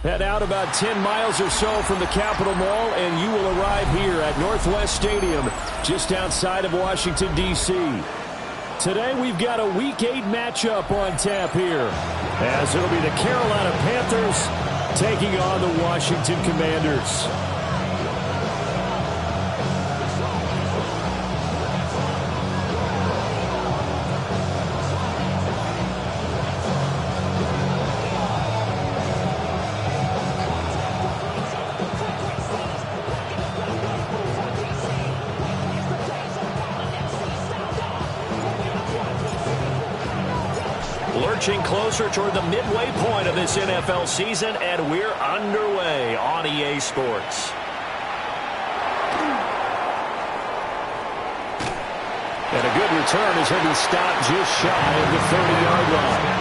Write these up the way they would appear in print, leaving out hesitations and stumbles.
Head out about 10 miles or so from the Capitol Mall, and you will arrive here at Northwest Stadium, just outside of Washington, D.C. Today, we've got a Week 8 matchup on tap here, as it'll be the Carolina Panthers taking on the Washington Commanders. Lurching closer toward the midway point of this NFL season, and we're underway on EA Sports. And a good return as he'll be stopped just shy of the 30-yard line.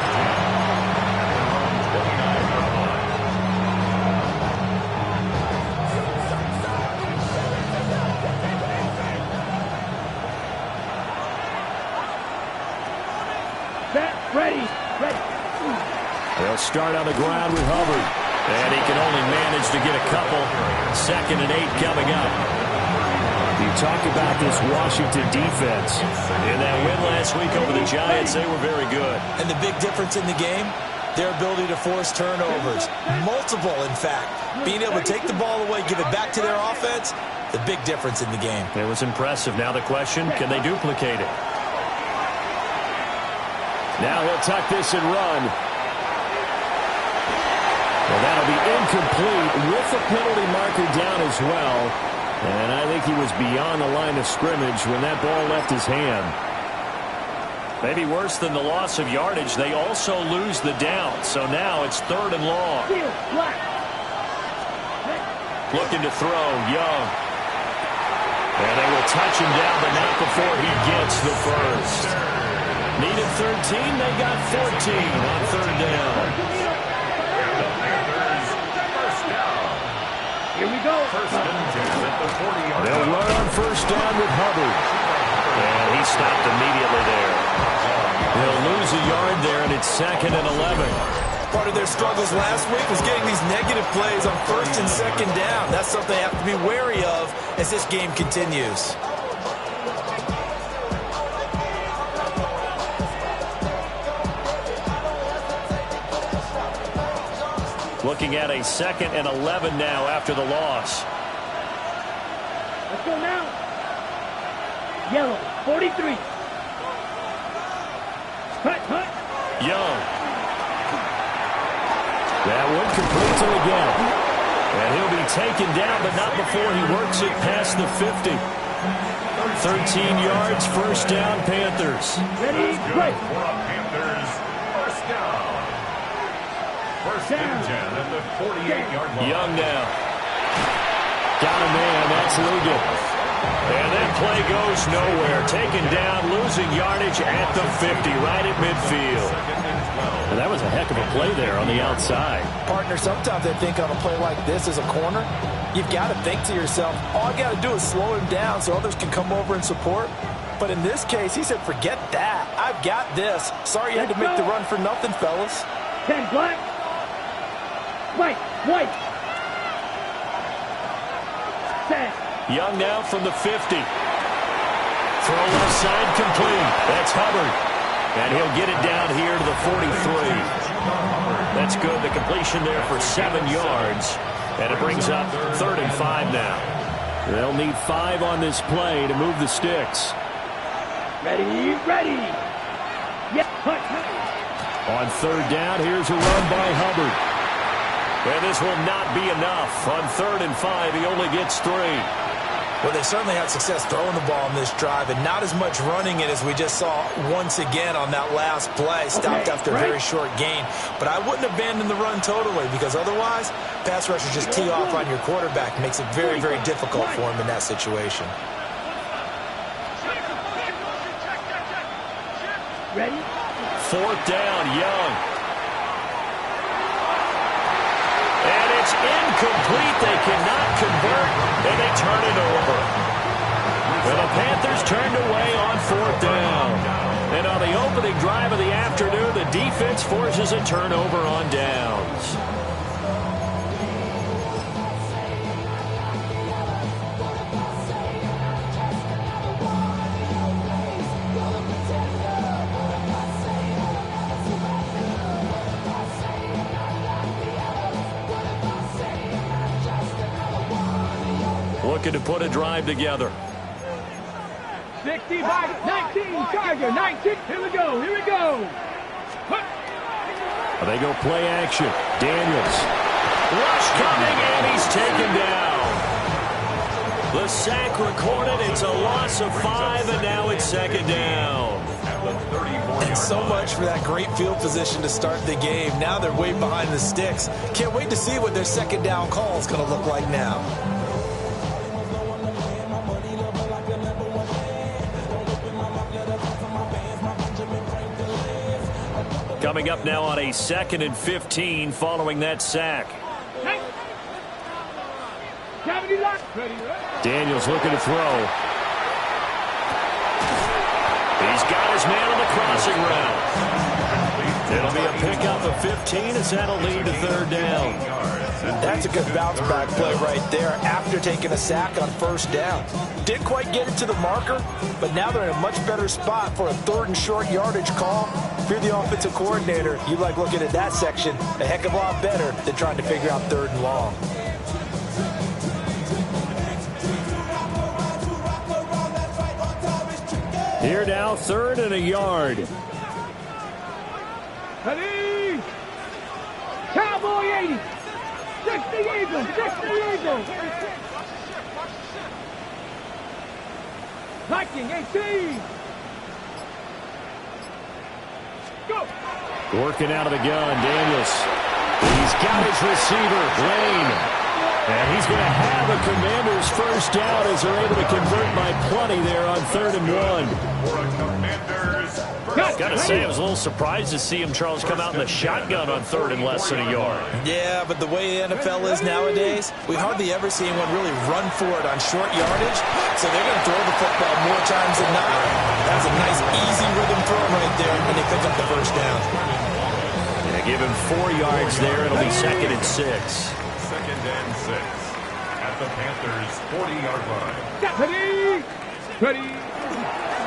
They'll start on the ground with Hubbard. And he can only manage to get a couple. 2nd and 8 coming up. You talk about this Washington defense. In that win last week over the Giants, they were very good. And the big difference in the game, their ability to force turnovers. Multiple, in fact. Being able to take the ball away, give it back to their offense, the big difference in the game. It was impressive. Now the question, can they duplicate it? Now he'll tuck this and run. Well, that'll be incomplete with the penalty marker down as well. And I think he was beyond the line of scrimmage when that ball left his hand. Maybe worse than the loss of yardage, they also lose the down. So now it's 3rd and long. Looking to throw, Young. And they will touch him down, but not before he gets the first. Needed 13, they got 14 on 3rd down. Here we go. They'll run on 1st down with Hubbard. And he stopped immediately there. They'll lose a yard there, and it's 2nd and 11. Part of their struggles last week was getting these negative plays on 1st and 2nd down. That's something they have to be wary of as this game continues. Looking at a 2nd and 11 now after the loss. Let's go now. Yellow, 43. Hut. Young. That one complete to again. And he'll be taken down, but not before he works it past the 50. 13 yards, 1st down, Panthers. Ready, break. Panthers, 1st down. 1st and 10 at the 48-yard line. Young now. Got a man, that's Lugan. And that play goes nowhere. Taken down, losing yardage at the 50, right at midfield. And that was a heck of a play there on the outside. Partner, sometimes I think on a play like this as a corner, you've got to think to yourself, all I got to do is slow him down so others can come over and support. But in this case, he said, forget that. I've got this. Sorry you had to make the run for nothing, fellas. 10 black. White. 10. Young now from the 50. Throw left side complete. That's Hubbard. And he'll get it down here to the 43. That's good. The completion there for 7 yards. And it brings up 3rd and 5 now. They'll need 5 on this play to move the sticks. Ready. Yeah, hut. On 3rd down, here's a run by Hubbard. And this will not be enough. On 3rd and 5, he only gets 3. Well, they certainly had success throwing the ball in this drive, and not as much running it as we just saw once again on that last play. Stopped after a very short gain. But I wouldn't abandon the run totally, because otherwise, pass rushers just tee off on your quarterback. Makes it very, very difficult for him in that situation. Ready? 4th down, Young. And it's incomplete. They cannot convert, and they turn it over. Well, the Panthers turned away on 4th down. And on the opening drive of the afternoon, the defense forces a turnover on downs. looking to put a drive together. 60 by 19, Tiger, 19. Here we go, here we go. They go play action. Daniels. Rush coming, and he's taken down. The sack recorded. It's a loss of 5, and now it's second down. And so much for that great field position to start the game. Now they're way behind the sticks. Can't wait to see what their second down call is going to look like now. Coming up now on a 2nd and 15 following that sack. Daniels looking to throw. He's got his man on the crossing route. It'll be a pickup of 15 as that'll lead to 3rd down. That's a good bounce back play right there after taking a sack on 1st down. Didn't quite get it to the marker, but now they're in a much better spot for a 3rd and short yardage call. If you're the offensive coordinator, you like looking at that section a heck of a lot better than trying to figure out 3rd and long. Here now, 3rd and a yard. Ready? Cowboy 80. 60 Eagles, 60 Eagles. Viking 18. Go. Working out of the gun, Daniels. He's got his receiver, Lane. And he's going to have a Commander's 1st down as they're able to convert by plenty there on 3rd and 1. Got to say, I was a little surprised to see him, Charles, come out in the shotgun on 3rd and less than a yard. Yeah, but the way the NFL is nowadays, we hardly ever see anyone really run for it on short yardage. So they're going to throw the football more times than not. That's a nice, easy rhythm throw right there, and they pick up the 1st down. Yeah, give him 4 yards there. It'll be 2nd and 6. 2nd and 6 at the Panthers' 40-yard line. Ready?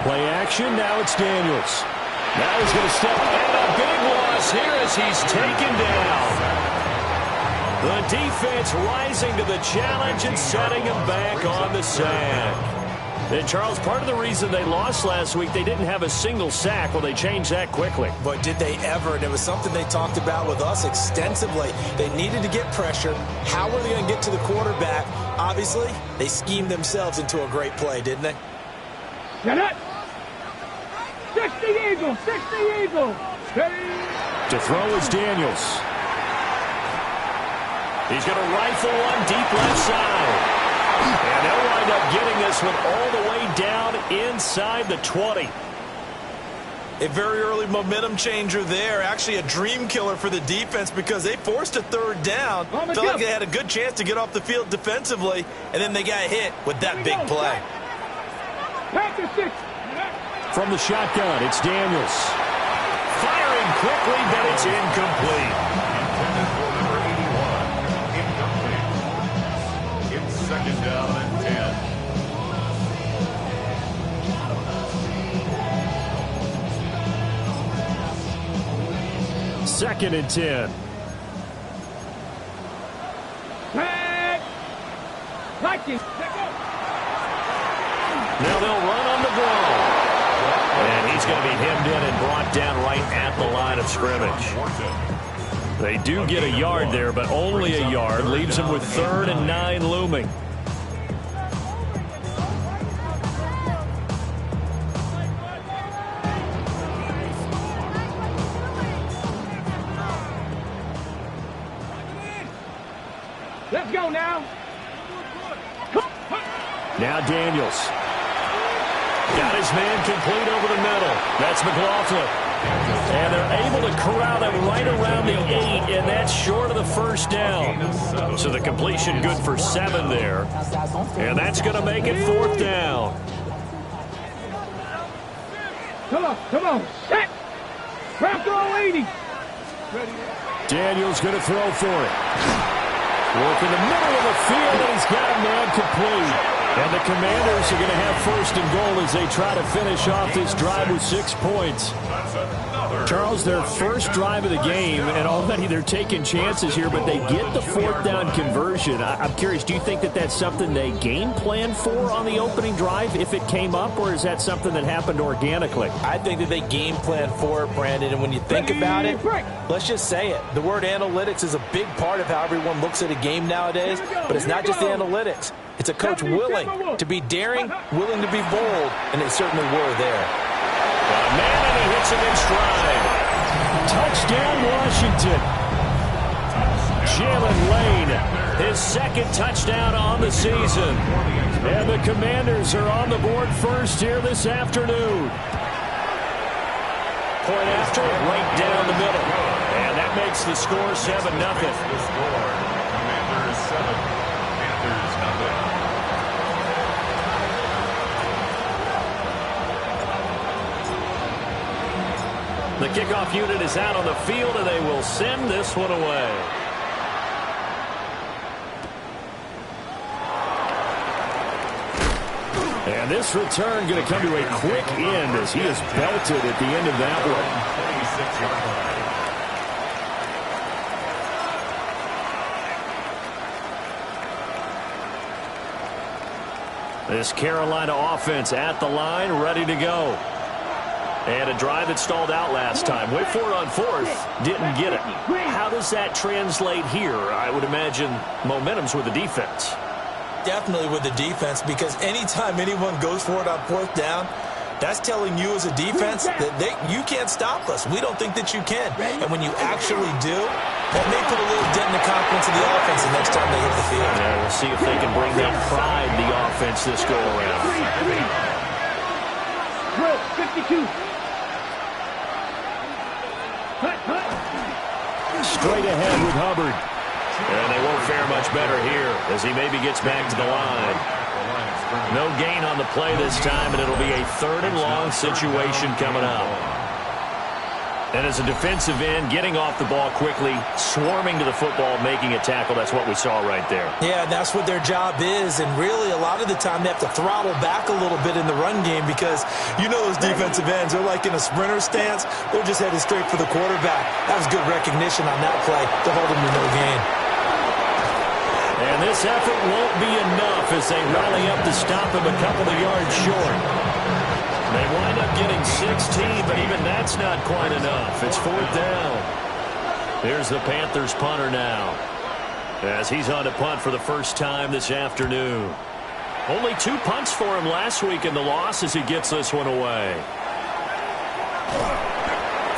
Play action. Now it's Daniels. Now he's going to step in. A big loss here as he's taken down. The defense rising to the challenge and setting him back on the sack. And Charles, part of the reason they lost last week, they didn't have a single sack. Well, they changed that quickly. But did they ever? And it was something they talked about with us extensively. They needed to get pressure. How were they going to get to the quarterback? Obviously, they schemed themselves into a great play, didn't they? Get it. 60 Eagles, 60 Eagles. To throw is Daniels. He's going to rifle one deep left side. And they'll wind up getting this one all the way down inside the 20. A very early momentum changer there. Actually a dream killer for the defense because they forced a 3rd down. Felt like they had a good chance to get off the field defensively, and then they got hit with that big play. From the shotgun, it's Daniels. Firing quickly, but it's incomplete. Intended for number 81. Incomplete. It's 2nd down and 10. 2nd and 10. Now they'll run on the ball. And he's going to be hemmed in and brought down right at the line of scrimmage. They do get a yard there, but only a yard. Leaves him with 3rd and 9 looming. Let's go now. Now Daniels. Got his man complete over the middle. That's McLaughlin. And they're able to corral him right around the 8, and that's short of the 1st down. So the completion good for 7 there. And that's going to make it 4th down. Come on. Set. Ground throw 80. Daniels going to throw for it. Work in the middle of the field, and he's got a man complete. And the Commanders are going to have 1st and goal as they try to finish off this drive with 6 points. That's enough Charles, their first drive of the game, and already they're taking chances here, but they get the fourth down conversion. I'm curious, do you think that that's something they game plan for on the opening drive if it came up, or is that something that happened organically? I think that they game plan for it, Brandon, and when you think about it, let's just say it. The word analytics is a big part of how everyone looks at a game nowadays, but it's not just the analytics. It's a coach willing to be daring, willing to be bold, and they certainly were there. Man, and he hits him in stride. Touchdown, Washington. Jalen Lane, his second touchdown on the season. And the Commanders are on the board first here this afternoon. Point after, right down the middle. And that makes the score 7-0. The score, Commanders 7, Panthers nothing. The kickoff unit is out on the field, and they will send this one away. And this return going to come to a quick end as he is belted at the end of that one. This Carolina offense at the line, ready to go. And a drive that stalled out last time. Wait for it on fourth. Didn't get it. How does that translate here? I would imagine momentum's with the defense. Definitely with the defense, because anytime anyone goes for it on fourth down, that's telling you as a defense that you can't stop us. We don't think that you can. And when you actually do, that may put a little dent in the confidence of the offense the next time they hit the field. Yeah, we'll see if they can bring that pride in the offense this go around. 52. Straight ahead with Hubbard. And they won't fare much better here as he maybe gets back to the line. No gain on the play this time, and it'll be a 3rd and long situation coming up. And as a defensive end, getting off the ball quickly, swarming to the football, making a tackle, that's what we saw right there. Yeah, that's what their job is, and really a lot of the time they have to throttle back a little bit in the run game because you know those defensive ends, they're like in a sprinter stance. They're just headed straight for the quarterback. That was good recognition on that play to hold him to no gain. And this effort won't be enough as they rally up to stop him a couple of yards short. They wind up getting 16, but even that's not quite enough. It's 4th down. Here's the Panthers punter now, as he's on to punt for the first time this afternoon. Only 2 punts for him last week in the loss as he gets this one away.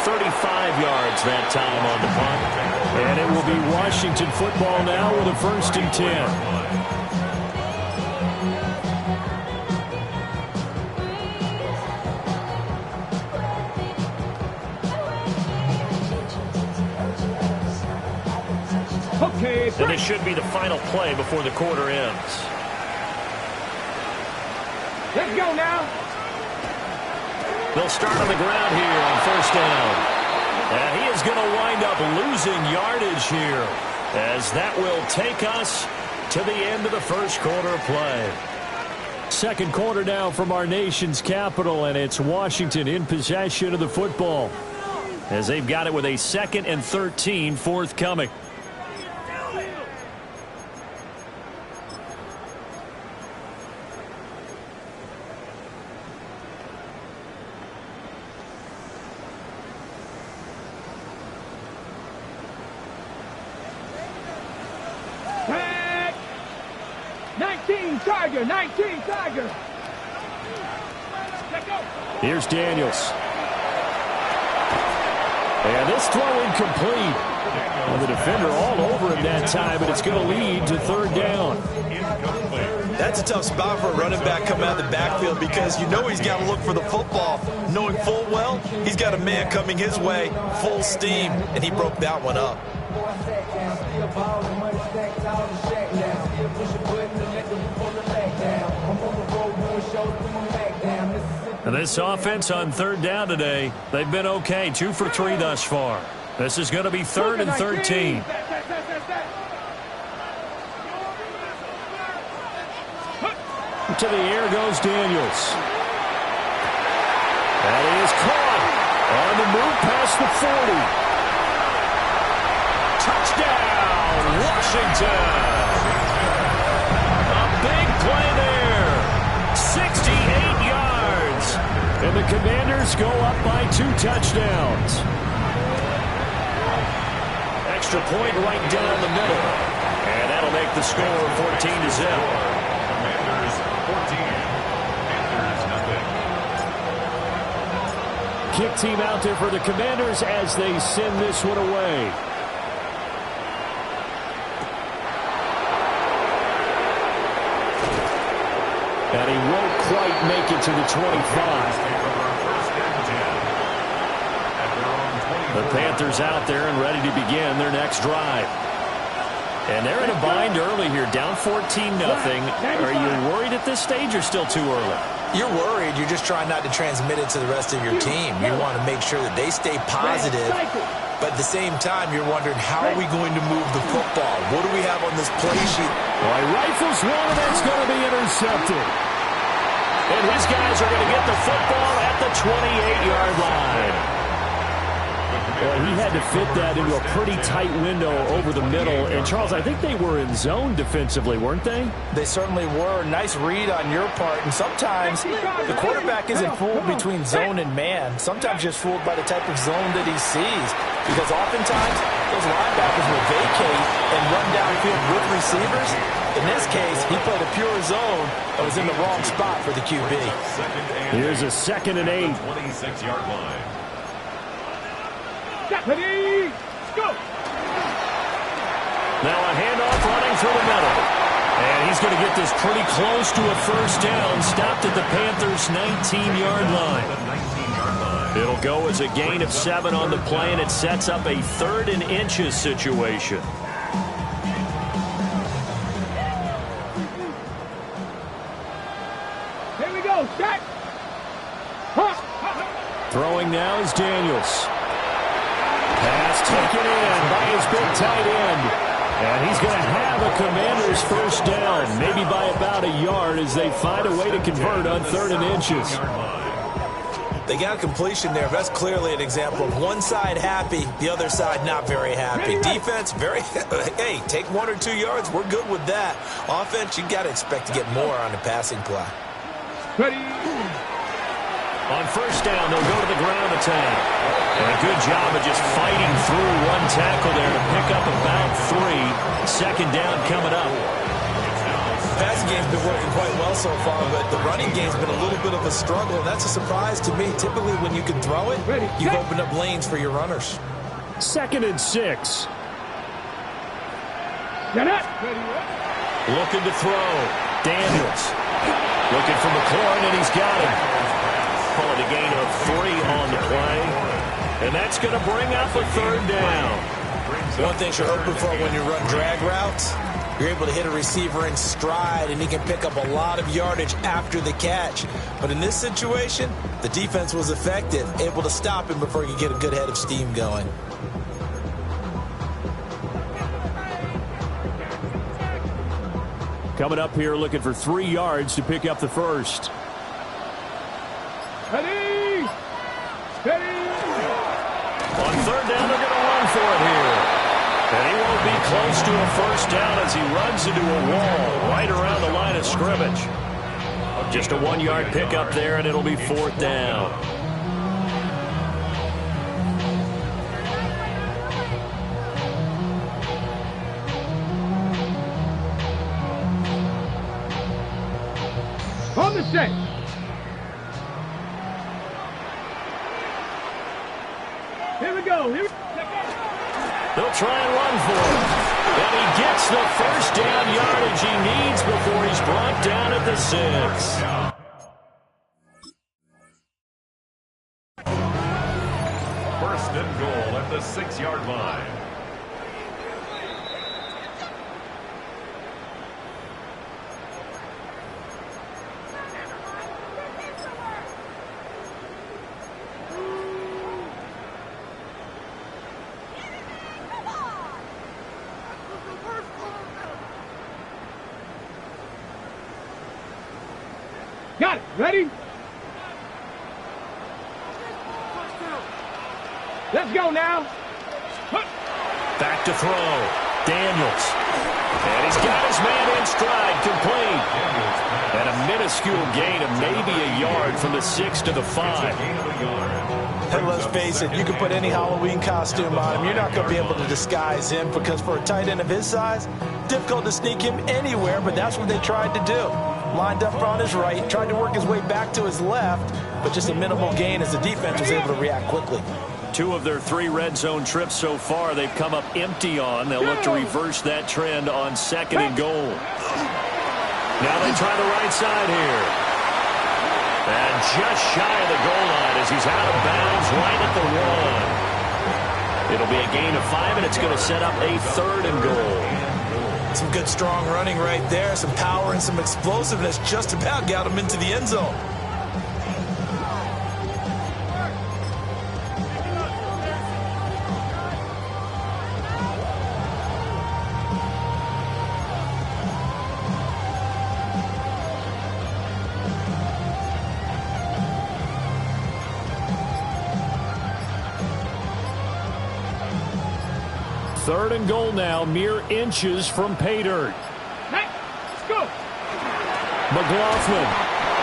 35 yards that time on the punt. And it will be Washington football now with a 1st and 10. Okay, And this should be the final play before the quarter ends. let's go now. They'll start on the ground here on 1st down. And he is going to wind up losing yardage here, as that will take us to the end of the first quarter of play. Second quarter now from our nation's capital, and it's Washington in possession of the football, as they've got it with a 2nd and 13 forthcoming. Tiger, 19 Tiger. Let's go. Here's Daniels. And this throw incomplete. Well, the defender all over him that time, but it's going to lead to 3rd down. That's a tough spot for a running back coming out of the backfield because you know he's got to look for the football, knowing full well he's got a man coming his way, full steam, and he broke that one up. And this offense on 3rd down today, they've been okay, 2 for 3 thus far. This is going to be 3rd and 13. To the air goes Daniels. And he is caught. On the move past the 40. Touchdown, Washington. A big play there. 68 yards. And the Commanders go up by 2 touchdowns. Extra point right down the middle. And that'll make the score 14-0. Commanders 14. Panthers nothing. Kick team out there for the Commanders as they send this one away. And he won't quite make it to the 25. The Panthers out there and ready to begin their next drive. And they're in a bind early here, down 14-0. Are you worried at this stage or still too early? You're worried. You're just trying not to transmit it to the rest of your team. You want to make sure that they stay positive. But at the same time, you're wondering, how are we going to move the football? What do we have on this play sheet? Well, he rifles one, and that's going to be intercepted. And his guys are going to get the football at the 28-yard line. Well, he had to fit that into a pretty tight window over the middle. And, Charles, I think they were in zone defensively, weren't they? They certainly were. Nice read on your part. And sometimes the quarterback isn't fooled between zone and man. Sometimes just fooled by the type of zone that he sees. Because oftentimes those linebackers will vacate and run downfield with receivers. In this case, he played a pure zone and was in the wrong spot for the QB. Here's a 2nd and 8. 26-yard line. Ready, go! Now a handoff running through the middle. And he's going to get this pretty close to a first down. Stopped at the Panthers' 19-yard line. It'll go as a gain of 7 on the play, and it sets up a 3rd and inches situation. Here we go, set! Throwing now is Daniels. Pass taken in by his big tight end. And he's going to have a Commanders first down, maybe by about a yard as they find a way to convert on 3rd and inches. They got a completion there. That's clearly an example of one side happy, the other side not very happy. Defense, very, hey, take 1 or 2 yards. We're good with that. Offense, you got to expect to get more on the passing play. Ready. On first down, they'll go to the ground attack. And a good job of just fighting through one tackle there to pick up about 3. 2nd down coming up. The passing game's been working quite well so far, but the running game's been a little bit of a struggle. That's a surprise to me. Typically, when you can throw it, you've opened up lanes for your runners. 2nd and 6. Looking to throw. Daniels. Looking for McLaurin, and he's got him. Call it a gain of 3 on the play. And that's going to bring up a 3rd down. One thing you're hoping for when you run drag routes, you're able to hit a receiver in stride, and he can pick up a lot of yardage after the catch. But in this situation, the defense was effective, able to stop him before he could get a good head of steam going. Coming up here looking for 3 yards to pick up the first. Ready. Ready. On 3rd down, they're going to run for it here. And he won't be close to a first down as he runs into a wall right around the line of scrimmage. Just a 1-yard pickup there, and it'll be 4th down. On the set. Here we go. Here we go. They'll try and run for it. And he gets the first down yardage he needs before he's brought down at the 6. First and goal at the 6-yard line. Got it. Ready? Let's go now. Back to throw. Daniels. And he's got his man in stride, complete. And a minuscule gain of maybe a yard from the 6 to the 5. Hey, let's face it, you can put any Halloween costume on him. You're not going to be able to disguise him because for a tight end of his size, difficult to sneak him anywhere, but that's what they tried to do. Lined up on his right, tried to work his way back to his left, but just a minimal gain as the defense was able to react quickly. 2 of their 3 red zone trips so far they've come up empty on. They'll look to reverse that trend on 2nd and goal. Now they try the right side here. And just shy of the goal line as he's out of bounds right at the 1. It'll be a gain of 5, and it's going to set up a 3rd and goal. Some good strong running right there, some power and some explosiveness just about got him into the end zone. Third and goal now, mere inches from pay dirt. Hey, let's go. McLaughlin.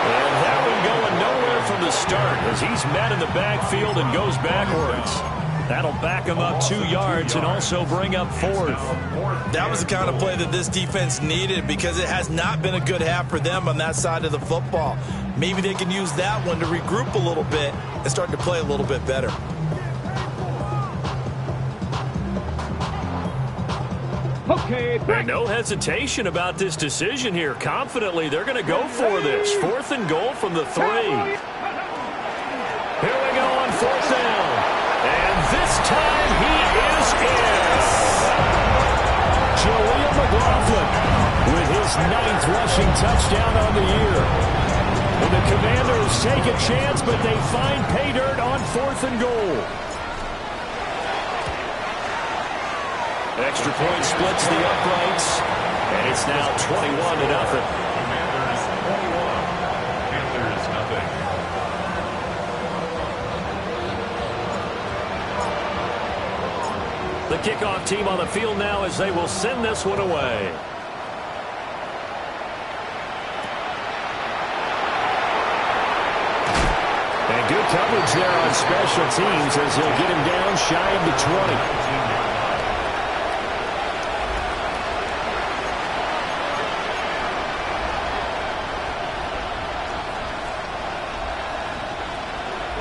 And that one going nowhere from the start as he's met in the backfield and goes backwards. That'll back him up 2 yards and also bring up 4th. That was the kind of play that this defense needed because it has not been a good half for them on that side of the football. Maybe they can use that one to regroup a little bit and start to play a little bit better. Okay, back. No hesitation about this decision here. Confidently, they're going to go for this. 4th and goal from the 3. Here we go on 4th down. And this time he is in. Jaleel McLaughlin with his 9th rushing touchdown on the year. And the Commanders take a chance, but they find pay dirt on 4th and goal. Extra point splits the uprights, and it's now 21-0. Commanders 21, Panthers nothing. The kickoff team on the field now as they will send this one away. And good coverage there on special teams as he'll get him down shy of the 20.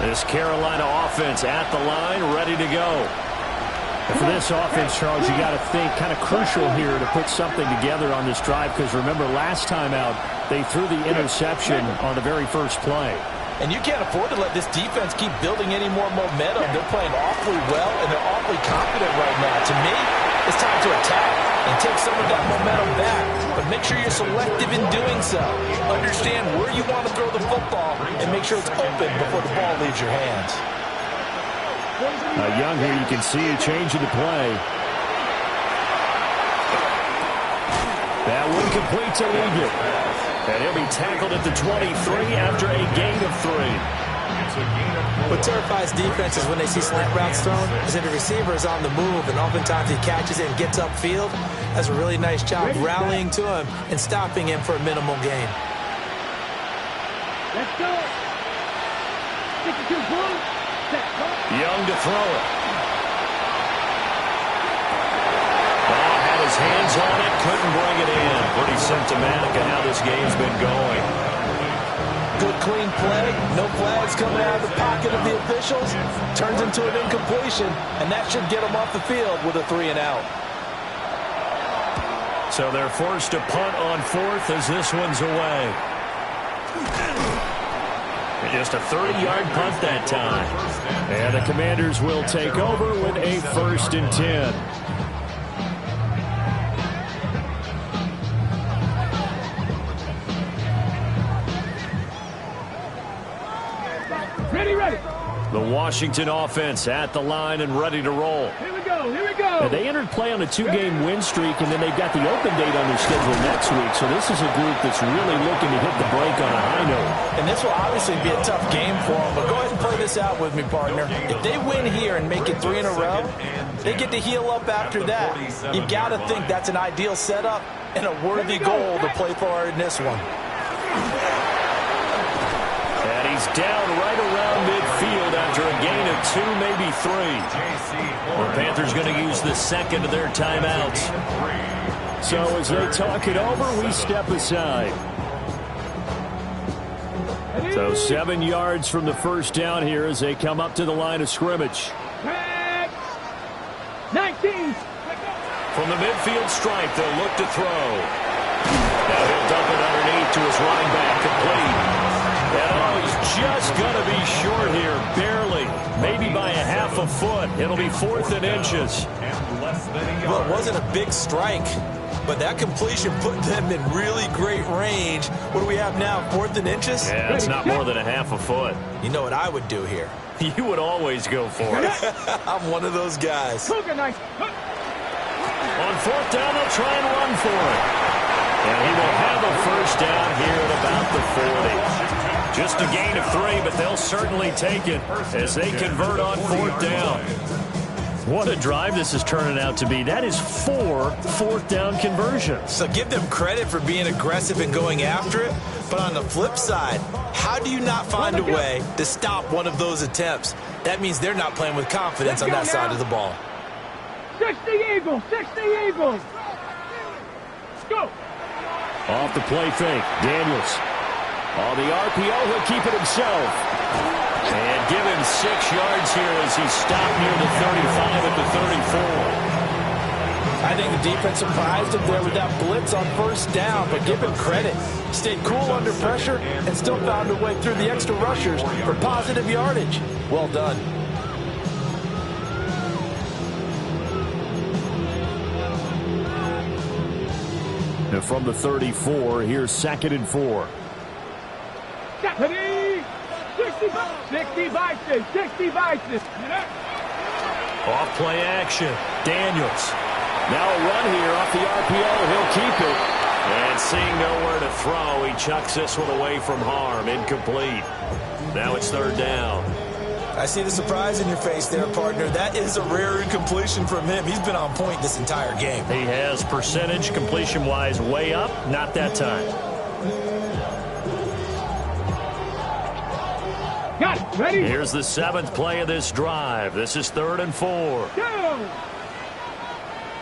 This Carolina offense at the line, ready to go. And for this offense, Charles, you got to think kind of crucial here to put something together on this drive because remember last time out they threw the interception on the very first play. And you can't afford to let this defense keep building any more momentum. They're playing awfully well, and they're awfully confident right now. To me, it's time to attack and take some of that momentum back. But make sure you're selective in doing so. Understand where you want to throw the football and make sure it's open before the ball leaves your hands. Young here, you can see changing to play. That one complete to Legion. And he'll be tackled at the 23 after a gain of 3. What terrifies defenses when they see slant routes thrown is that the receiver is on the move, and oftentimes he catches it and gets upfield. Does a really nice job rallying to him and stopping him for a minimal gain. Let's go. 62 blue. Young to throw it. Ball had his hands on it, couldn't bring it in. Pretty symptomatic of how this game's been going. Good clean play, no flags coming out of the pocket of the officials. Turns into an incompletion, and that should get them off the field with a 3 and out. So they're forced to punt on 4th as this one's away. Just a 30-yard punt that time. And the Commanders will take over with a 1st and 10. Ready. The Washington offense at the line and ready to roll. Here we go. And they entered play on a 2-game win streak, and then they've got the open date on their schedule next week. So this is a group that's really looking to hit the break on a high note. And this will obviously be a tough game for them, but go ahead and play this out with me, partner. If they win here and make it 3 in a row, they get to heal up after that. You've got to think that's an ideal setup and a worthy goal to play for in this one. And he's down right around midfield after a gain of 2, maybe 3. The Panthers going to use the second of their timeouts. So as they talk it over, we step aside. So 7 yards from the first down here as they come up to the line of scrimmage. 19. From the midfield stripe, they'll look to throw. Now he'll dump it underneath to his running back, complete. And he's just going to be short here, barely. Maybe by a half a foot. It'll be 4th and inches. Well, it wasn't a big strike, but that completion put them in really great range. What do we have now, 4th and inches? Yeah, it's not more than a half a foot. You know what I would do here? You would always go for it. I'm one of those guys. On 4th down, they'll try and run for it. And he will have a first down here at about the 40. Just a gain of 3, but they'll certainly take it as they convert on 4th down. What a drive this is turning out to be. That is 4 4th down conversions. So give them credit for being aggressive and going after it. But on the flip side, how do you not find a way to stop one of those attempts? That means they're not playing with confidence on that side of the ball. 60 Eagles, 60 Eagles. Let's go. Off the play fake, Daniels. On the RPO, he'll keep it himself. And give him 6 yards here as he stopped near the 35 at the 34. I think the defense surprised him there with that blitz on first down, but give him credit. Stayed cool under pressure and still found a way through the extra rushers for positive yardage. Well done. And from the 34, here's 2nd and 4. 60 vices, 60 vices. Off play action. Daniels. Now a run here off the RPO. He'll keep it. And seeing nowhere to throw, he chucks this one away from harm. Incomplete. Now it's 3rd down. I see the surprise in your face there, partner. That is a rare incompletion from him. He's been on point this entire game. He has percentage completion-wise way up. Not that time. Got it. Ready? Here's the 7th play of this drive. This is 3rd and 4. Go.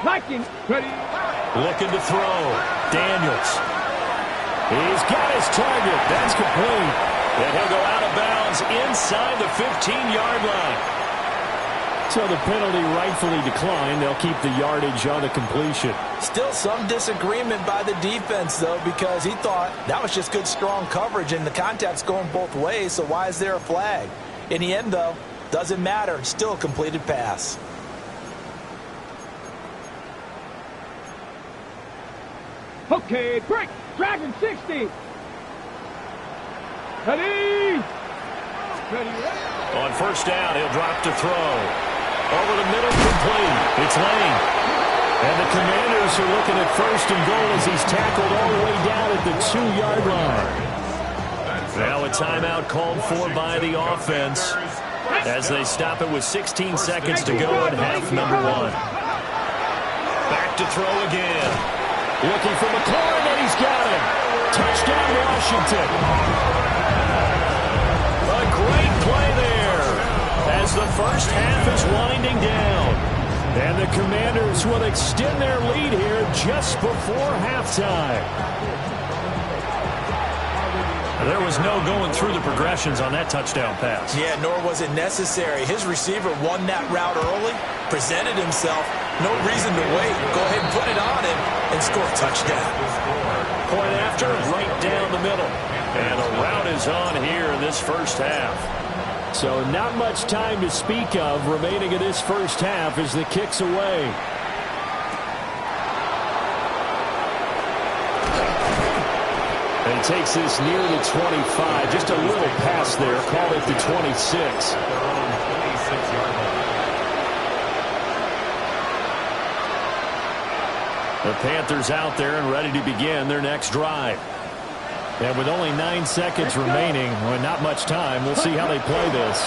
Liking. Ready. Looking to throw. Daniels. He's got his target. That's complete. And he'll go out of bounds inside the 15-yard line. So the penalty rightfully declined. They'll keep the yardage on the completion. Still some disagreement by the defense, though, because he thought that was just good, strong coverage, and the contact's going both ways, so why is there a flag? In the end, though, doesn't matter. It's still a completed pass. Okay, break. Dragon 60. Ready. Ready. On first down, he'll drop to throw. Over the middle, complete. It's Lane. And the Commanders are looking at 1st and goal as he's tackled all the way down at the 2-yard line. Now a timeout called for by the offense as they stop it with 16 seconds to go in half number 1. Back to throw again. Looking for McLaurin, and he's got him. Touchdown, Washington. A great play there as the first half is winding down. And the Commanders will extend their lead here just before halftime. There was no going through the progressions on that touchdown pass. Yeah, nor was it necessary. His receiver won that route early, presented himself. No reason to wait. Go ahead and put it on him and score a touchdown. Point after, right down the middle. And a route is on here in this first half. So not much time to speak of remaining in this first half as the kick's away. And he takes this near the 25. Just a little pass there. Call it the 26. The Panthers out there and ready to begin their next drive. And with only 9 seconds remaining, well, not much time, we'll see how they play this.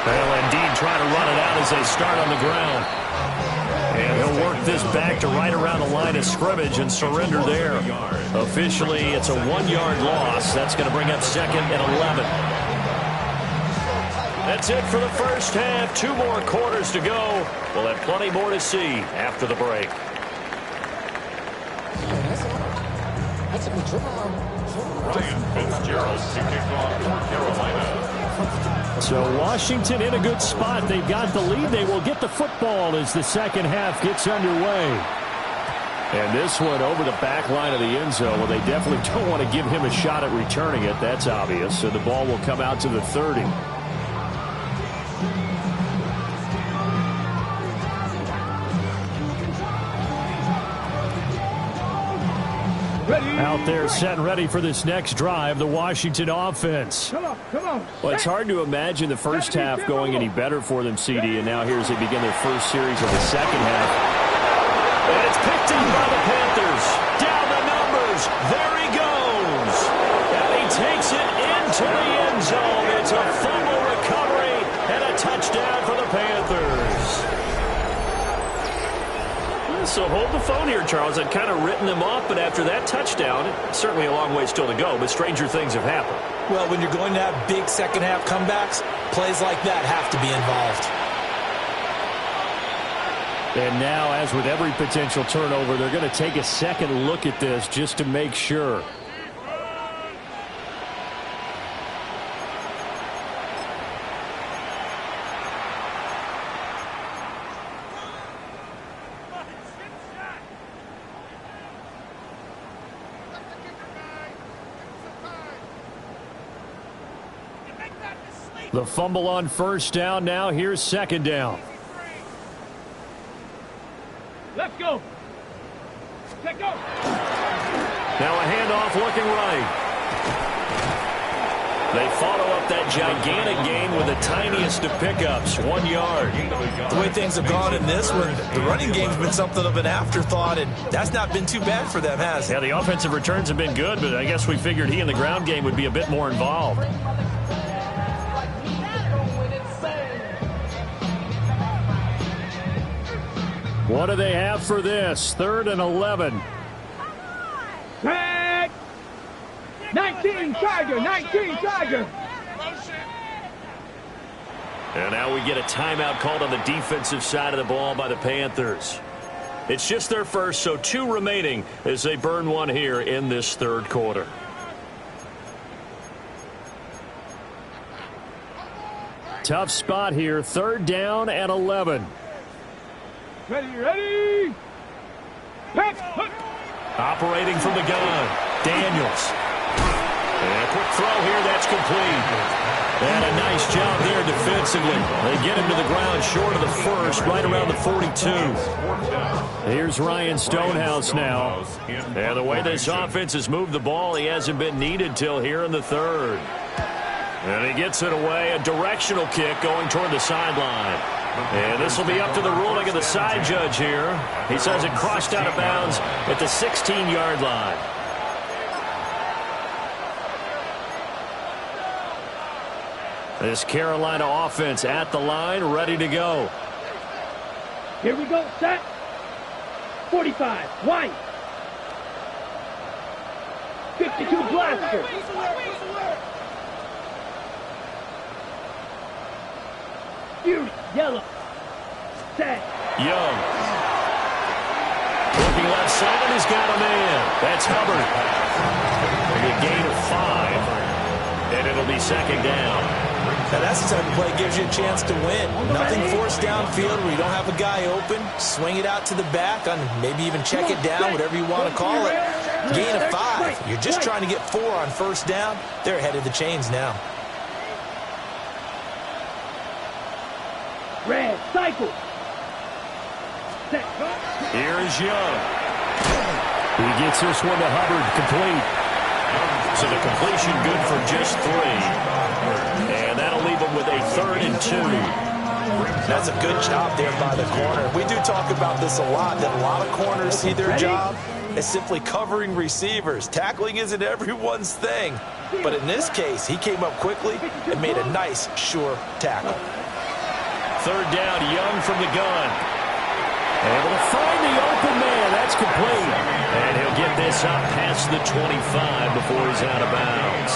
Well, indeed, trying to run it out as they start on the ground. And he'll work this back to right around the line of scrimmage and surrender there. Officially, it's a 1-yard loss. That's going to bring up 2nd and 11. That's it for the first half. 2 more quarters to go. We'll have plenty more to see after the break. Ryan Fitzgerald to kick off for Carolina. So Washington in a good spot. They've got the lead. They will get the football as the second half gets underway. And this one over the back line of the end zone. Well, they definitely don't want to give him a shot at returning it. That's obvious. So the ball will come out to the 30. Out there set and ready for this next drive, the Washington offense. Come on. Well, it's hard to imagine the first half going any better for them, CD, and now here as they begin their first series of the second half. And it's picked up by the Panthers. Down the numbers. There he goes. And he takes it into the end zone. It's a fumble recovery and a touchdown for the Panthers. So hold the phone here, Charles. I'd kind of written them off, but after that touchdown, certainly a long way still to go, but stranger things have happened. Well, when you're going to have big second-half comebacks, plays like that have to be involved. And now, as with every potential turnover, they're going to take a second look at this just to make sure. The fumble on first down. Now here's second down. Let's go. Let's go. Now a handoff looking right. They follow up that gigantic gain with the tiniest of pickups, 1 yard. The way things have gone in this one, the running game's been something of an afterthought, and that's not been too bad for them, has it? Yeah, the offensive returns have been good, but I guess we figured he in the ground game would be a bit more involved. What do they have for this? 3rd and 11. Tag. 19 Tiger. 19 Tiger. And now we get a timeout called on the defensive side of the ball by the Panthers. It's just their first, so 2 remaining as they burn one here in this third quarter. Tough spot here. 3rd down and 11. Ready. Pack. Operating from the gun, Daniels. And a quick throw here, that's complete. And a nice job there defensively. They get him to the ground short of the first, right around the 42. Here's Ryan Stonehouse now. And the way this offense has moved the ball, he hasn't been needed till here in the 3rd. And he gets it away, a directional kick going toward the sideline. And this will be up to the ruling of the side judge here. He says it crossed out of bounds at the 16-yard line. This Carolina offense at the line, ready to go. Here we go. Set. 45. White. 52 blaster. Fury. Yellow. Set. Young. Looking left side, and he's got a man. That's Hubbard. A gain of 5. And it'll be second down. Now that's the type of play that gives you a chance to win. Nothing forced downfield where you don't have a guy open. Swing it out to the back, on maybe even check it down, whatever you want to call it. Gain of 5. You're just trying to get 4 on first down. They're ahead of the chains now. Red. Cycle. Set. Here is Young. He gets this one to Hubbard, complete. So the completion good for just 3. And that'll leave them with a 3rd and 2. That's a good job there by the corner. We do talk about this a lot, that a lot of corners see their job is simply covering receivers. Tackling isn't everyone's thing. But in this case, he came up quickly and made a nice, sure tackle. Third down, Young from the gun. Able to find the open man. That's complete. And he'll get this up past the 25 before he's out of bounds.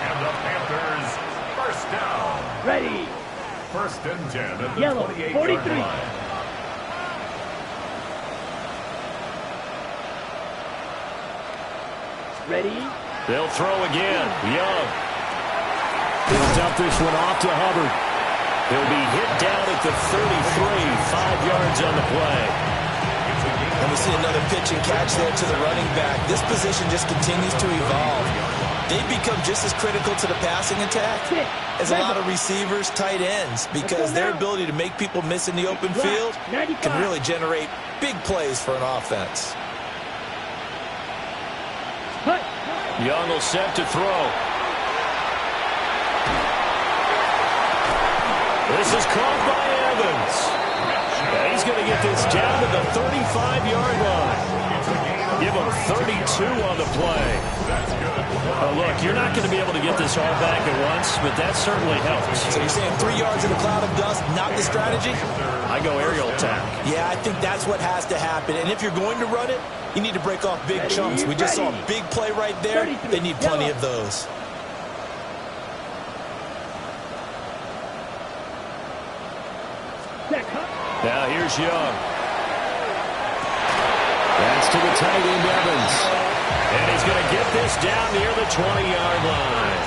And the Panthers, first down. Ready. First and 10 at the Yellow, 28-yard 43. line. Ready. They'll throw again. Young. He'll dump this one off to Hubbard. He'll be hit down at the 33, 5 yards on the play. And we see another pitch and catch there to the running back. This position just continues to evolve. They become just as critical to the passing attack as a lot of receivers, tight ends, because their ability to make people miss in the open field can really generate big plays for an offense. Young will set to throw. This is caught by Evans. And he's going to get this down to the 35-yard line. Give him 32 on the play. Oh, look, you're not going to be able to get this all back at once, but that certainly helps. So you're saying 3 yards in a cloud of dust, not the strategy? I go aerial attack. Yeah, I think that's what has to happen. And if you're going to run it, you need to break off big chunks. We just saw a big play right there. They need plenty of those. Now here's Young. That's to the tight end, Evans. And he's going to get this down near the 20-yard line.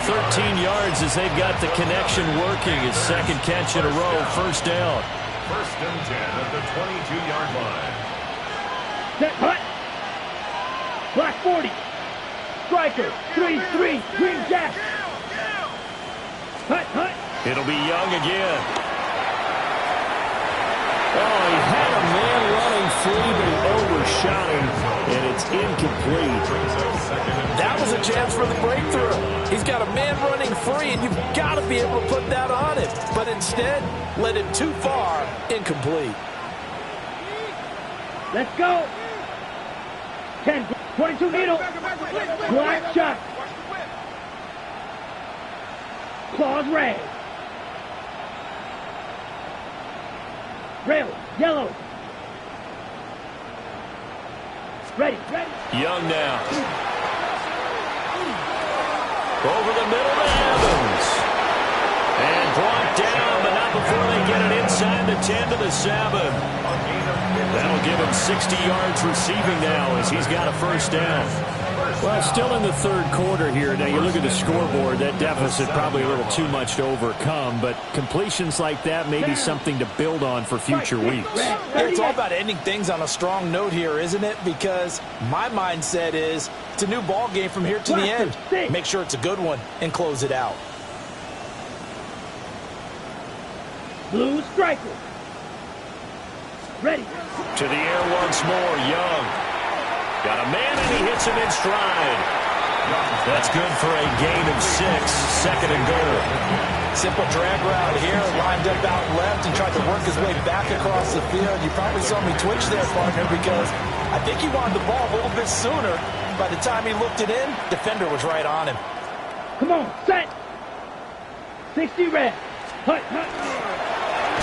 13 yards as they've got the connection working. His second catch in a row, first down. First and 10 at the 22-yard line. Set, hut. Black 40. Striker, 3-3, green jack. Hut, hut. It'll be Young again. Oh, he had a man running free, but he overshot him, and it's incomplete. That was a chance for the breakthrough. He's got a man running free, and you've got to be able to put that on him. But instead, led him too far, incomplete. Let's go. 10, 22 needle. Black shot. Claws red. Rail, yellow. Ready, ready. Young now. Over the middle to Evans. And brought down, but not before they get it inside the 10 to the 7. That'll give him 60 yards receiving now as he's got a first down. Well, still in the third quarter here. Now, you look at the scoreboard, that deficit probably a little too much to overcome, but completions like that may be something to build on for future weeks. Yeah, it's all about ending things on a strong note here, isn't it? Because my mindset is it's a new ball game from here to the end. Make sure it's a good one and close it out. Blue striker. Ready. To the air once more, Young. Got a man, and he hits him in stride. That's good for a gain of 6, second and goal. Simple drag route here, lined up out left and tried to work his way back across the field. You probably saw me twitch there, partner, because I think he wanted the ball a little bit sooner. By the time he looked it in, defender was right on him. Come on, set. 60 red. Hut, hut.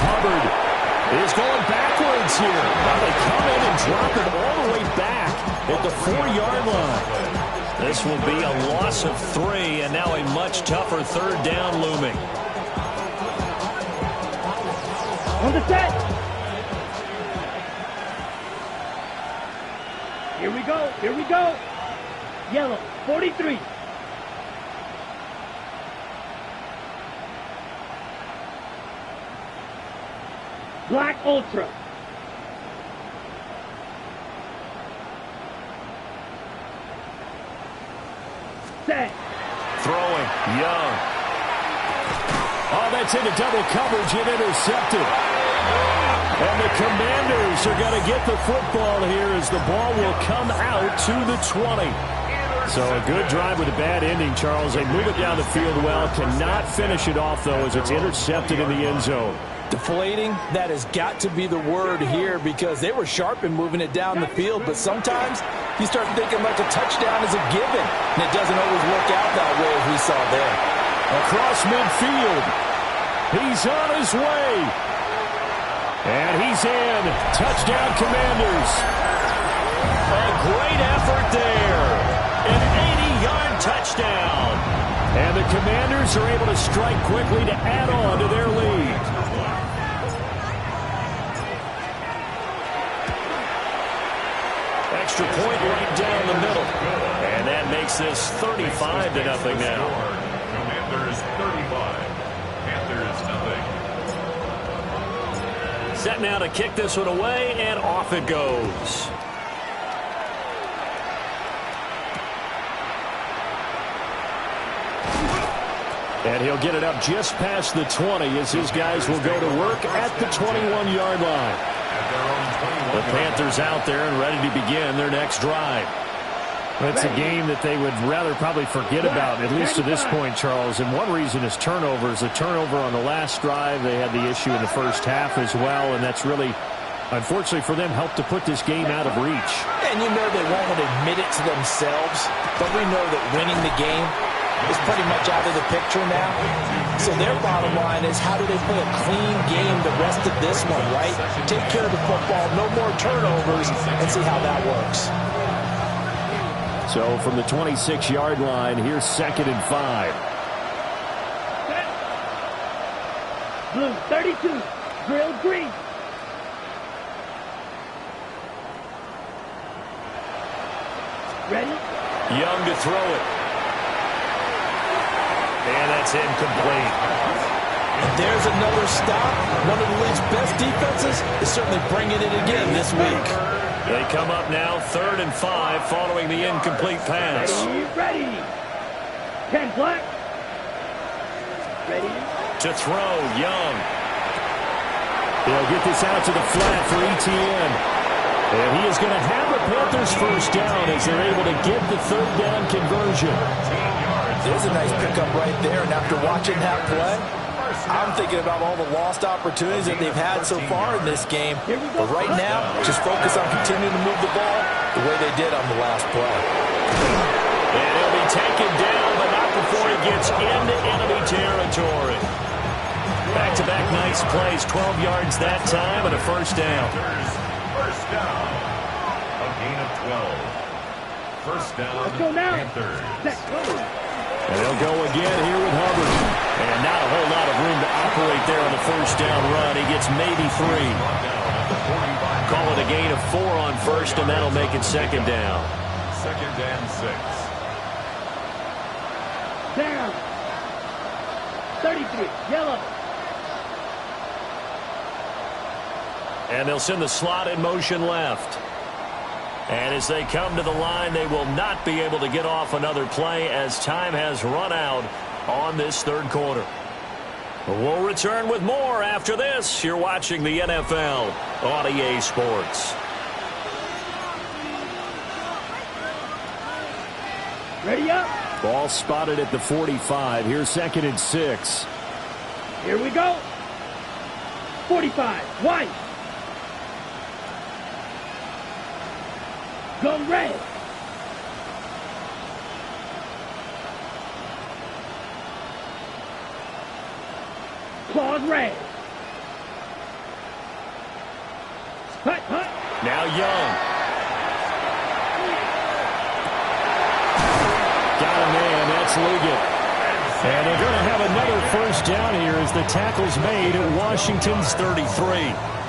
Hubbard is going backwards here. Now they come in and drop it all the way back at the 4-yard line. This will be a loss of 3, and now a much tougher third down looming. On the set. Here we go, here we go. Yellow, 43. Black Ultra. Set. Throwing, Young. Oh, that's into double coverage and intercepted. And the Commanders are going to get the football here as the ball will come out to the 20. So a good drive with a bad ending, Charles. They move it down the field well. Cannot finish it off, though, as it's intercepted in the end zone. Deflating, that has got to be the word here because they were sharp in moving it down the field, but sometimes you start thinking like a touchdown is a given, and it doesn't always work out that way as we saw there. Across midfield. He's on his way. And he's in. Touchdown, Commanders. A great effort there. An 80-yard touchdown. And the Commanders are able to strike quickly to add on to their lead. Extra point right down the middle. And that makes this 35-0 now. Commanders 35. Panthers nothing. Set now to kick this one away, and off it goes. And he'll get it up just past the 20 as his guys will go to work at the 21-yard line. The Panthers out there and ready to begin their next drive. It's a game that they would rather probably forget about, at least to this point, Charles. And one reason is turnovers. A turnover on the last drive. They had the issue in the first half as well, and that's really, unfortunately for them, helped to put this game out of reach. And you know they won't admit it to themselves, but we know that winning the game is pretty much out of the picture now. So their bottom line is, how do they play a clean game the rest of this one, right? Take care of the football, no more turnovers, and see how that works. So from the 26-yard line, here's 2nd and 5. Blue 32, grilled green. Ready? Young to throw it. And that's incomplete. There's another stop. One of the league's best defenses is certainly bringing it again this week. They come up now 3rd and 5 following the incomplete pass. Ready. 10 black. Ready. To throw, Young. They'll get this out to the flat for ETN. And he is going to have the Panthers first down as they're able to get the 3rd down conversion. There's a nice pickup right there, and after watching that play, I'm thinking about all the lost opportunities that they've had so far in this game. But right now, just focus on continuing to move the ball the way they did on the last play. And he'll be taken down, but not before he gets into enemy territory. Back-to-back nice plays, 12 yards that time, and a first down. First down. A gain of 12. First down, Let's go now. Panthers. And they'll go again here with Hubbard. And not a whole lot of room to operate there on the first down run. He gets maybe 3. Call it a gain of 4 on first, and that'll make it 2nd down. 2nd and 6. Down. 33, yellow. And they'll send the slot in motion left. And as they come to the line, they will not be able to get off another play as time has run out on this 3rd quarter. We'll return with more after this. You're watching the NFL on EA Sports. Ready up. Ball spotted at the 45. Here's 2nd and 6. Here we go. 45, white. Go red. Claws red. Hut, hut. Now Young. Got a man. That's Liggett. And they're going to have another first down here as the tackle's made at Washington's 33.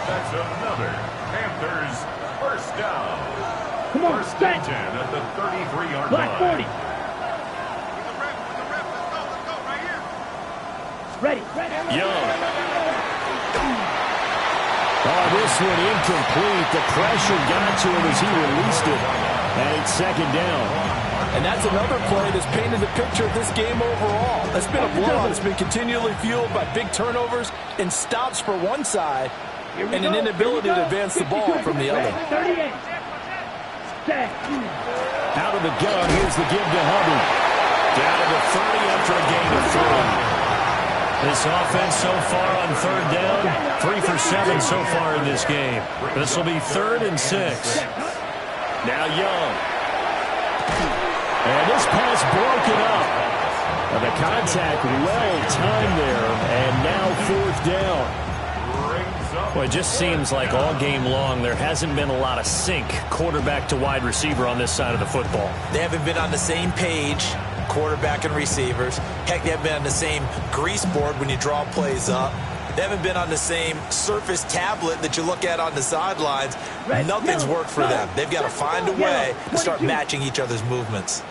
That's another Panthers first down. Come on, First set. and 10 at the 33-yard Black line. 40. Ready, ready. Young. Oh, this one incomplete. The pressure got to him as he released it. And it's 2nd down. And that's another play that's painted the picture of this game overall. It's been a blowout. It's been continually fueled by big turnovers and stops for one side and an inability to advance the ball from the other. 38. Set. Out of the gun, here's the give to Hubbard. Down to the 30 after a gain of 3. This offense so far on third down, 3 for 7 so far in this game. This will be 3rd and 6. Now Young. And this pass broken up. And the contact well timed there, and now 4th down. Well, it just seems like all game long there hasn't been a lot of sync quarterback to wide receiver on this side of the football. They haven't been on the same page, quarterback and receivers. Heck, they haven't been on the same grease board when you draw plays up. They haven't been on the same Surface tablet that you look at on the sidelines. Nothing's worked for them. They've got to find a way to start matching each other's movements.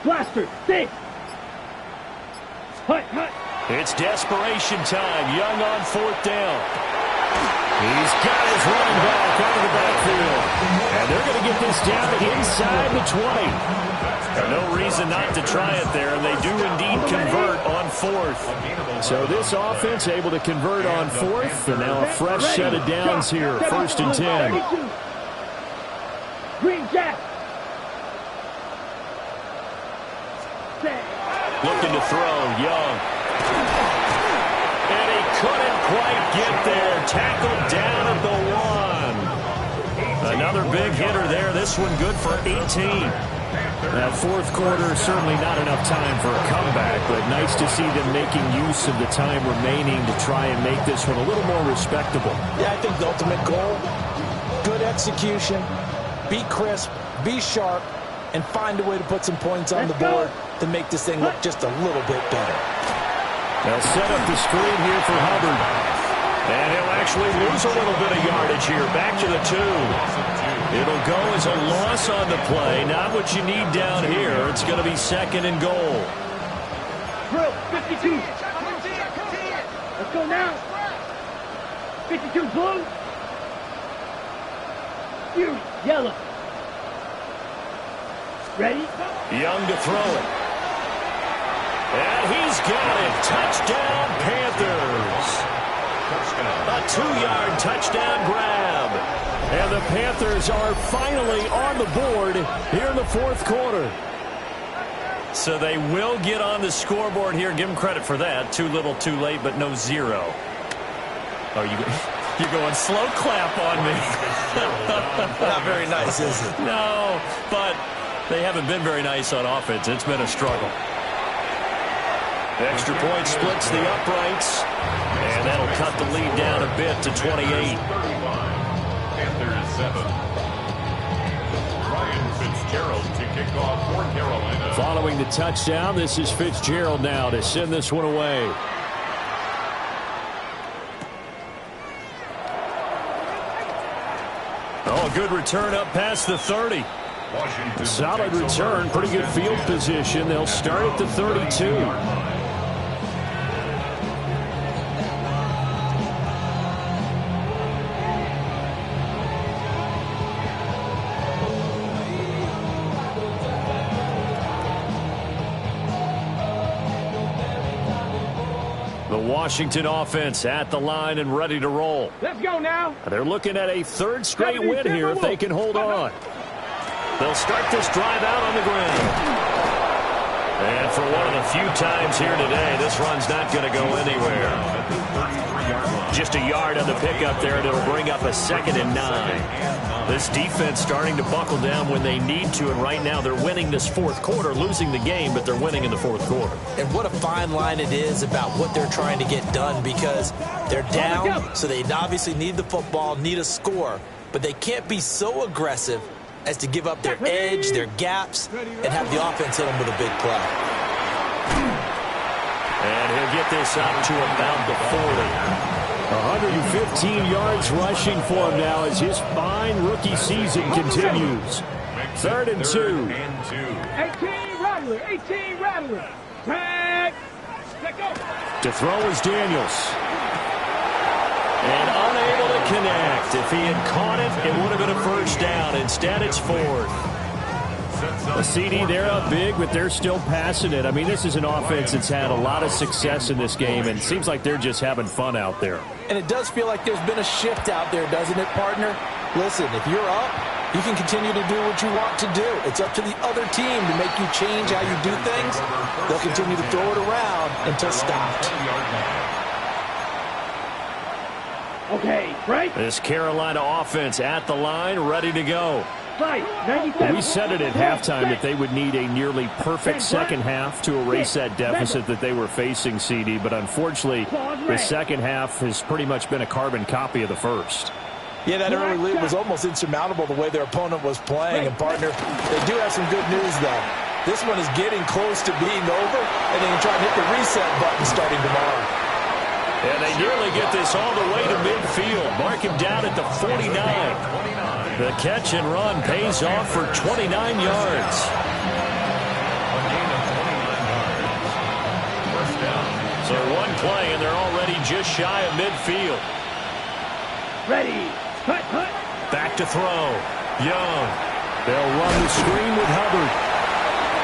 Blaster, stay. Hut, hut. It's desperation time. Young on 4th down. He's got his running back out of the backfield. And they're going to get this down inside the 20. No reason not to try it there, and they do indeed convert on 4th. So this offense able to convert on 4th, and now a fresh set of downs here, 1st and 10. Green Jack. Looking to throw, Young. And he couldn't quite get there. Tackled down at the 1. Another big hitter there. This one good for 18. That 4th quarter, certainly not enough time for a comeback, but nice to see them making use of the time remaining to try and make this one a little more respectable. Yeah, I think the ultimate goal, good execution, be crisp, be sharp, and find a way to put some points on the board to make this thing look just a little bit better. They'll set up the screen here for Hubbard. And he'll actually lose a little bit of yardage here. Back to the 2. It'll go as a loss on the play. Not what you need down here. It's going to be 2nd and goal. Drill, 52. Let's go now. 52 blue. You, yellow. Ready? Young to throw it. And he's got it. Touchdown, Panthers. A 2-yard touchdown grab. And the Panthers are finally on the board here in the 4th quarter. So they will get on the scoreboard here. Give them credit for that. Too little, too late, but no 0. Oh, you're going slow clap on me. Not very nice, is it? No, but they haven't been very nice on offense. It's been a struggle. Extra point splits the uprights, and that'll cut the lead down a bit to 28. Panthers 7. Ryan Fitzgerald to kick off for Carolina. Following the touchdown, this is Fitzgerald now to send this one away. Oh, a good return up past the 30. Solid return, pretty good field position. They'll start at the 32. The Washington offense at the line and ready to roll. Let's go now. They're looking at a 3rd straight win here if they can hold on. They'll start this drive out on the ground. And for one of the few times here today, this run's not going to go anywhere. Just a yard on the pickup there, and it'll bring up a 2nd and 9. This defense starting to buckle down when they need to, and right now they're winning this 4th quarter, losing the game, but they're winning in the 4th quarter. And what a fine line it is about what they're trying to get done, because they're down, so they obviously need the football, need a score, but they can't be so aggressive as to give up their edge, their gaps, and have the offense hit them with a big play. And he'll get this out to about the 40. 115 yards rushing for him now as his fine rookie season continues. 3rd and 2. 18 Rattler, 18 Rattler. Tag. Let go. To throw is Daniels. And unable to connect. If he had caught it, it would have been a 1st down. Instead, it's 4th. A CD, they're up big, but they're still passing it. I mean, this is an offense that's had a lot of success in this game, and it seems like they're just having fun out there. And it does feel like there's been a shift out there, doesn't it, partner? Listen, if you're up, you can continue to do what you want to do. It's up to the other team to make you change how you do things. They'll continue to throw it around until stopped. Okay, break. This Carolina offense at the line, ready to go. We said it at halftime that they would need a nearly perfect second half to erase that deficit that they were facing, CD. But unfortunately, the second half has pretty much been a carbon copy of the first. Yeah, that early lead was almost insurmountable the way their opponent was playing. And, partner, they do have some good news, though. This one is getting close to being over, and they can try to hit the reset button starting tomorrow. And they nearly get this all the way to midfield. Mark him down at the 49. The catch and run pays off for 29 yards. So one play, and they're already just shy of midfield. Ready. Hut, hut. Back to throw. Young. They'll run the screen with Hubbard.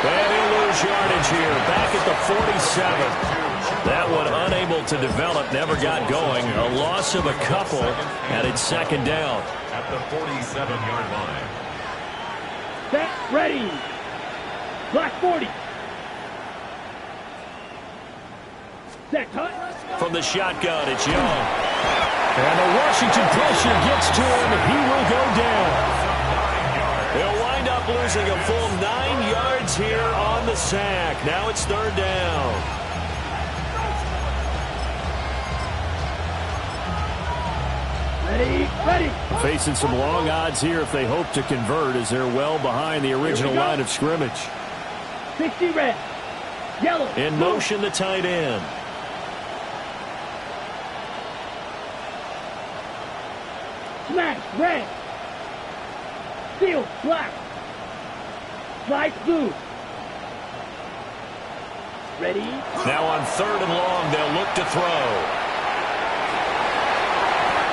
And he'll lose yardage here. Back at the 47. That one unable to develop, never got going. A loss of a couple, and it's second down. At the 47-yard line. Set, ready. Black 40. Set, hut. From the shotgun, it's Young. And the Washington pressure gets to him. He will go down. He'll wind up losing a full 9 yards here on the sack. Now it's third down. Ready. Facing some long odds here if they hope to convert, as they're well behind the original line of scrimmage. 60 red. Yellow. In motion, the tight end. Smash red. Seal black. Slice blue. Ready. Now on third and long, they'll look to throw.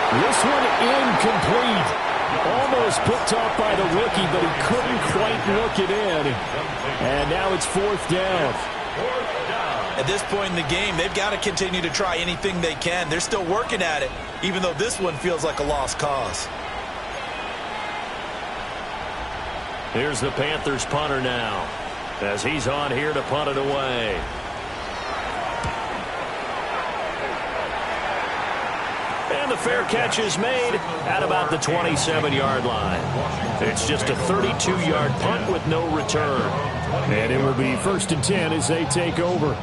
This one incomplete. Almost picked off by the rookie, but he couldn't quite look it in. And now it's fourth down. At this point in the game, they've got to continue to try anything they can. They're still working at it, even though this one feels like a lost cause. Here's the Panthers punter now, as he's on here to punt it away. And the fair catch is made at about the 27-yard line. It's just a 32-yard punt with no return. And it will be first and 10 as they take over.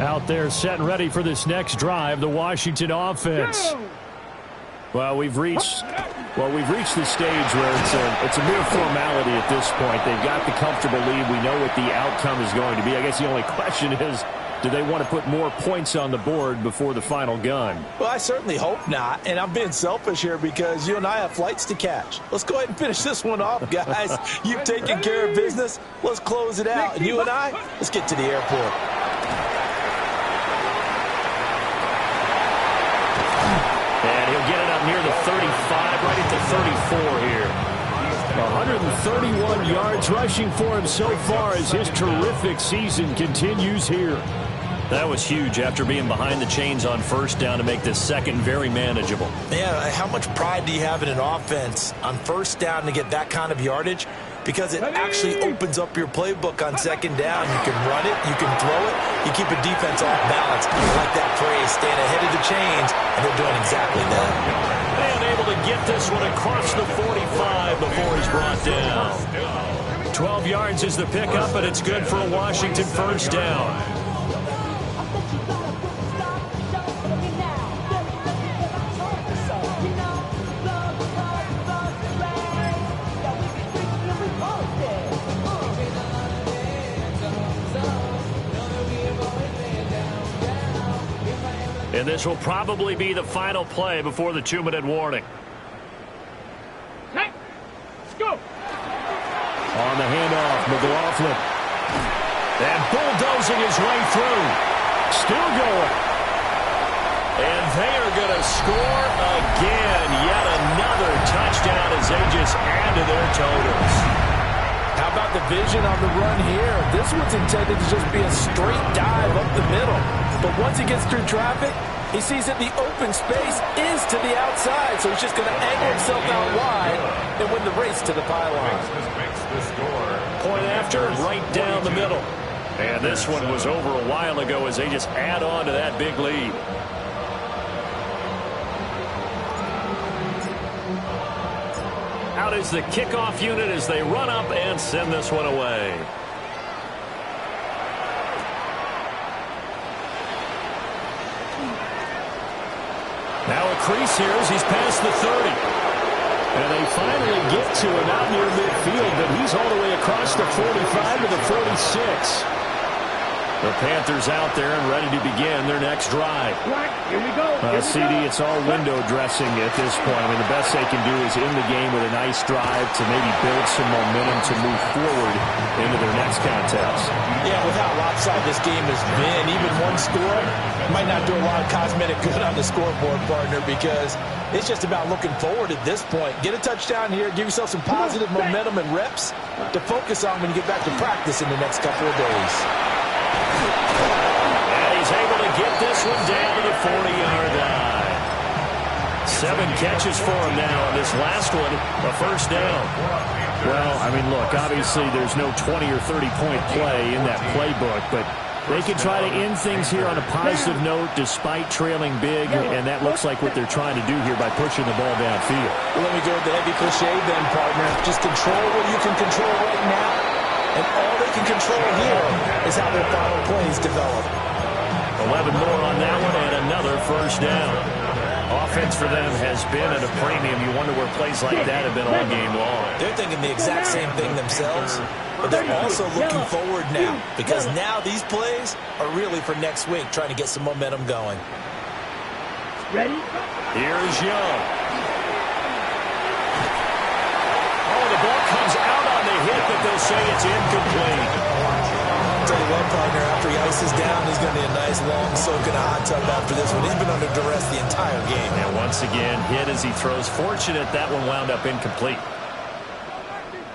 Out there set and ready for this next drive, the Washington offense. Well, we've reached the stage where it's a mere formality at this point. They've got the comfortable lead. We know what the outcome is going to be. I guess the only question is, do they want to put more points on the board before the final gun? Well, I certainly hope not. And I'm being selfish here because you and I have flights to catch. Let's go ahead and finish this one off, guys. You've taken care of business. Let's close it out. And you and I, let's get to the airport. And he'll get it up near the 35, right at the 34 here. 131 yards rushing for him so far as his terrific season continues here. That was huge after being behind the chains on first down to make this second very manageable. Yeah, how much pride do you have in an offense on first down to get that kind of yardage? Because it actually opens up your playbook on second down. You can run it, you can throw it, you keep a defense off balance. I like that phrase, staying ahead of the chains, and they're doing exactly that. And able to get this one across the 45 before he's brought down. 12 yards is the pickup, and it's good for a Washington first down. And this will probably be the final play before the 2-minute warning. Hey, go. On the handoff, McLaughlin. And bulldozing his way through. Still going. And they are going to score again. Yet another touchdown as they just add to their totals. How about the vision on the run here? This one's intended to just be a straight dive up the middle. But once he gets through traffic, He sees that the open space is to the outside, so he's just going to angle himself out wide and win the race to the pylon. Point after, right down the middle. And this one was over a while ago as they just add on to that big lead. Out is the kickoff unit as they run up and send this one away. Now a crease here as he's past the 30. And they finally get to him out near midfield, but he's all the way across the 45 to the 46. The Panthers out there and ready to begin their next drive. Here we go. CD, it's all window dressing at this point. I mean, the best they can do is in the game with a nice drive to maybe build some momentum to move forward into their next contest. Yeah, with how lopsided this game has been, even one score might not do a lot of cosmetic good on the scoreboard, partner, because it's just about looking forward at this point. Get a touchdown here, give yourself some positive momentum and reps to focus on when you get back to practice in the next couple of days. And he's able to get this one down to the 40-yard line. 7 catches for him now, and this last one, a first down. Well, I mean, look, obviously there's no 20 or 30-point play in that playbook, but they can try to end things here on a positive note despite trailing big, and that looks like what they're trying to do here by pushing the ball downfield. Well, let me go with the heavy cliche then, partner. Just control what you can control right now, and all they can control here is how their final plays develop. 11 more on that one, and another first down. Offense for them has been at a premium. You wonder where plays like that have been all game long. They're thinking the exact same thing themselves, but they're also looking forward now, because now these plays are really for next week, trying to get some momentum going. Ready? Here's Young. Oh, the ball comes out on the hit, but they'll say it's incomplete. Tell you what, partner, after he ices down, he's going to need a nice long soak in a hot tub after this one. He's been under duress the entire game. And once again, hit as he throws. Fortunate that one wound up incomplete.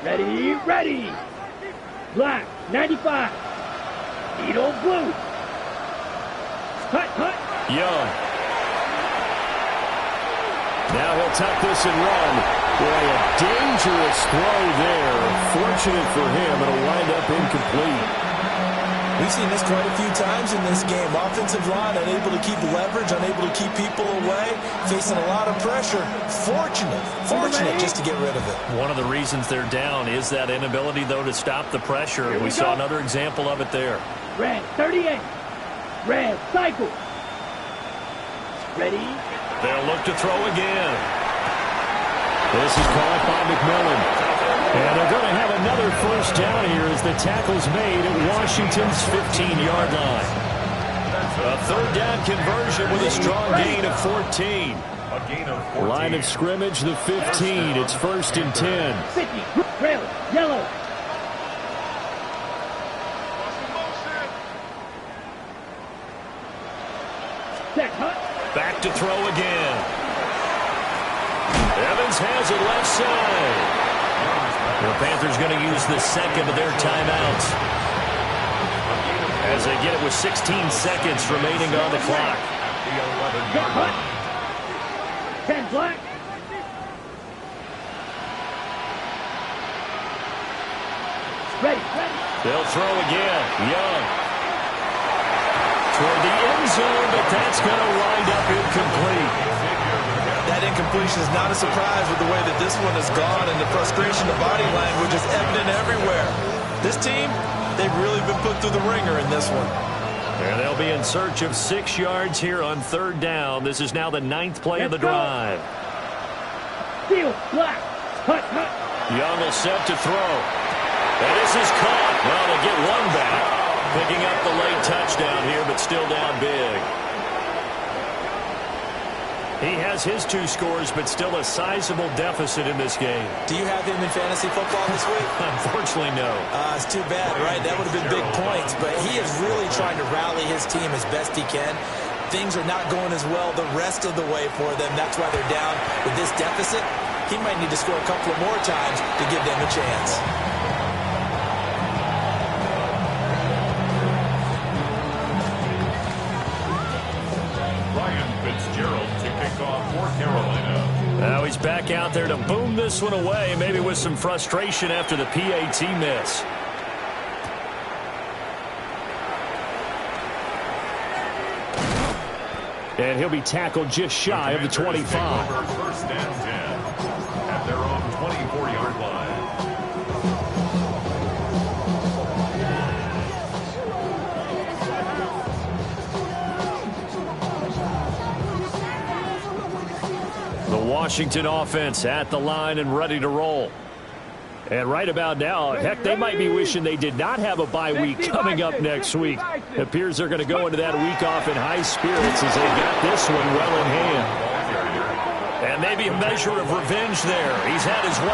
Ready, ready. Black, 95. Needle blue. Cut. Young. Now he'll tuck this and run. Boy, a dangerous throw there. Fortunate for him, it'll wind up incomplete. We've seen this quite a few times in this game. Offensive line unable to keep leverage, unable to keep people away, facing a lot of pressure. Fortunate just to get rid of it. One of the reasons they're down is that inability, though, to stop the pressure. We saw another example of it there. Red, 38. Red, cycle. Ready? They'll look to throw again. This is caught by McMillan. And they're going to have another first down here as the tackle's made at Washington's 15-yard line. A third down conversion with a strong gain of 14. Line of scrimmage, the 15. It's 1st and 10. 50, trailer, yellow. Set, hut. Back to throw again. Evans has it left side. The Panthers going to use the second of their timeouts as they get it with 16 seconds remaining on the clock. 10 black. Ready. They'll throw again. Young. Toward the end zone, but that's going to wind up incomplete. That incompletion is not a surprise with the way that this one has gone, and the frustration of body language is evident everywhere. This team, they've really been put through the ringer in this one. And they'll be in search of 6 yards here on third down. This is now the 9th play of the drive. Field, black. Hut. Young will set to throw. And this is caught. Well, they get one back. Picking up the late touchdown here, but still down big. He has his 2 scores, but still a sizable deficit in this game. Do you have him in fantasy football this week? Unfortunately, no. It's too bad, right? That would have been big points, but he is really trying to rally his team as best he can. Things are not going as well the rest of the way for them. That's why they're down with this deficit. He might need to score a couple of more times to give them a chance. Ryan back out there to boom this one away, maybe with some frustration after the PAT miss. And he'll be tackled just shy of the 25. First and 10 at their own 24-yard line. The Washington offense at the line and ready to roll. And right about now, heck, they might be wishing they did not have a bye week coming up next week. It appears they're going to go into that week off in high spirits as they got this one well in hand. And maybe a measure of revenge there. He's had his